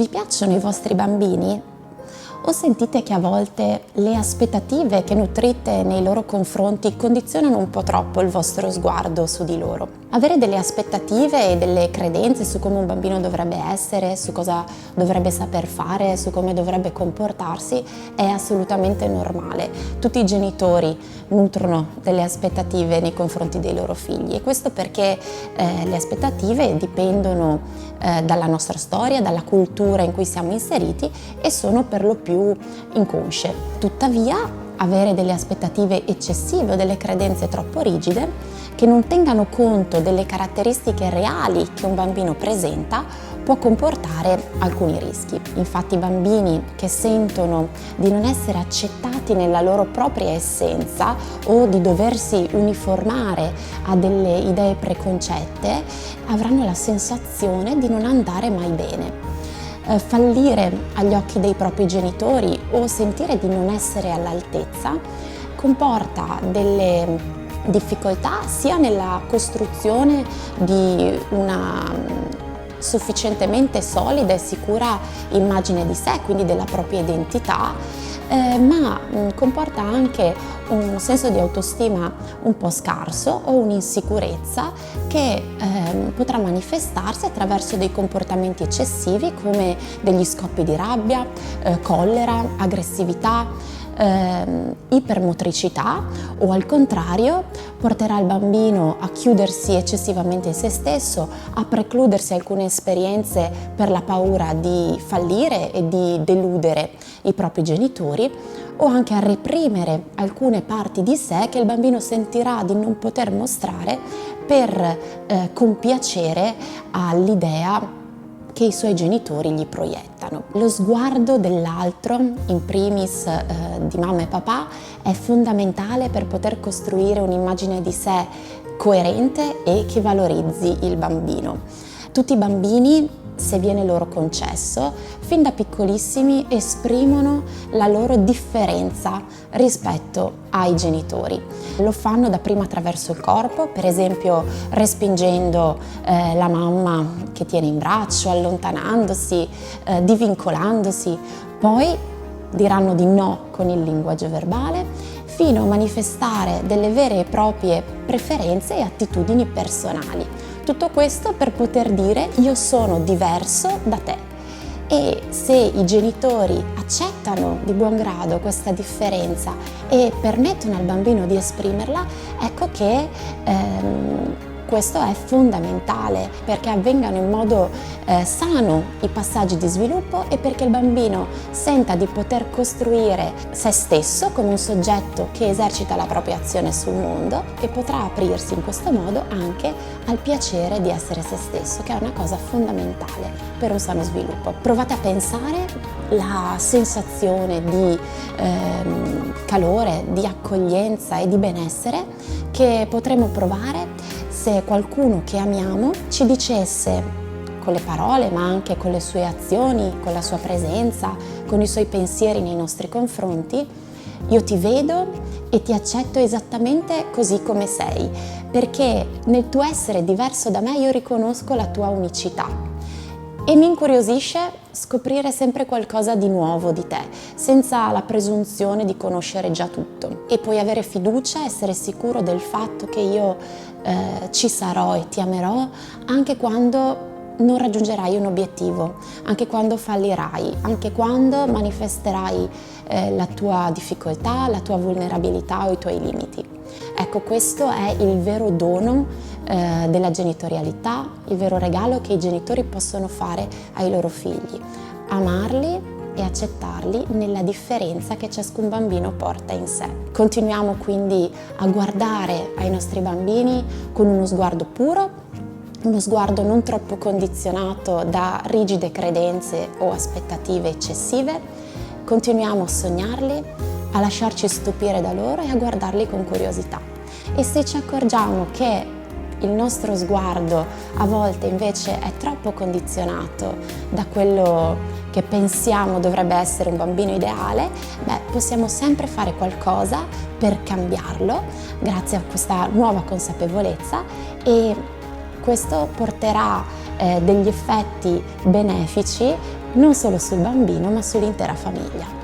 Vi piacciono i vostri bambini? O sentite che a volte le aspettative che nutrite nei loro confronti condizionano un po' troppo il vostro sguardo su di loro? Avere delle aspettative e delle credenze su come un bambino dovrebbe essere, su cosa dovrebbe saper fare, su come dovrebbe comportarsi è assolutamente normale. Tutti i genitori nutrono delle aspettative nei confronti dei loro figli, e questo perché le aspettative dipendono dalla nostra storia, dalla cultura in cui siamo inseriti e sono per lo più inconsce. Tuttavia, avere delle aspettative eccessive o delle credenze troppo rigide che non tengano conto delle caratteristiche reali che un bambino presenta può comportare alcuni rischi. Infatti i bambini che sentono di non essere accettati nella loro propria essenza o di doversi uniformare a delle idee preconcette avranno la sensazione di non andare mai bene. Fallire agli occhi dei propri genitori o sentire di non essere all'altezza comporta delle difficoltà sia nella costruzione di una sufficientemente solida e sicura immagine di sé, quindi della propria identità, ma comporta anche un senso di autostima un po' scarso o un'insicurezza che potrà manifestarsi attraverso dei comportamenti eccessivi come degli scoppi di rabbia, collera, aggressività, ipermotricità, o al contrario porterà il bambino a chiudersi eccessivamente in se stesso, a precludersi alcune esperienze per la paura di fallire e di deludere i propri genitori, o anche a reprimere alcune parti di sé che il bambino sentirà di non poter mostrare per compiacere all'idea che i suoi genitori gli proiettano. Lo sguardo dell'altro, in primis di mamma e papà, è fondamentale per poter costruire un'immagine di sé coerente e che valorizzi il bambino. Tutti i bambini, se viene loro concesso, fin da piccolissimi esprimono la loro differenza rispetto ai genitori. Lo fanno dapprima attraverso il corpo, per esempio respingendo la mamma che tiene in braccio, allontanandosi, divincolandosi, poi diranno di no con il linguaggio verbale, fino a manifestare delle vere e proprie preferenze e attitudini personali. Tutto questo per poter dire io sono diverso da te. E se i genitori accettano di buon grado questa differenza e permettono al bambino di esprimerla, ecco che questo è fondamentale perché avvengano in modo sano i passaggi di sviluppo e perché il bambino senta di poter costruire se stesso come un soggetto che esercita la propria azione sul mondo e potrà aprirsi in questo modo anche al piacere di essere se stesso, che è una cosa fondamentale per un sano sviluppo. Provate a pensare la sensazione di calore, di accoglienza e di benessere che potremo provare se qualcuno che amiamo ci dicesse con le parole, ma anche con le sue azioni, con la sua presenza, con i suoi pensieri nei nostri confronti: io ti vedo e ti accetto esattamente così come sei, perché nel tuo essere diverso da me io riconosco la tua unicità. E mi incuriosisce scoprire sempre qualcosa di nuovo di te, senza la presunzione di conoscere già tutto. E puoi avere fiducia, essere sicuro del fatto che io ci sarò e ti amerò anche quando non raggiungerai un obiettivo, anche quando fallirai, anche quando manifesterai la tua difficoltà, la tua vulnerabilità o i tuoi limiti. Ecco, questo è il vero dono della genitorialità, il vero regalo che i genitori possono fare ai loro figli: amarli e accettarli nella differenza che ciascun bambino porta in sé. Continuiamo quindi a guardare ai nostri bambini con uno sguardo puro, uno sguardo non troppo condizionato da rigide credenze o aspettative eccessive. Continuiamo a sognarli, a lasciarci stupire da loro e a guardarli con curiosità. E se ci accorgiamo che il nostro sguardo a volte invece è troppo condizionato da quello che pensiamo dovrebbe essere un bambino ideale, possiamo sempre fare qualcosa per cambiarlo grazie a questa nuova consapevolezza, e questo porterà degli effetti benefici non solo sul bambino ma sull'intera famiglia.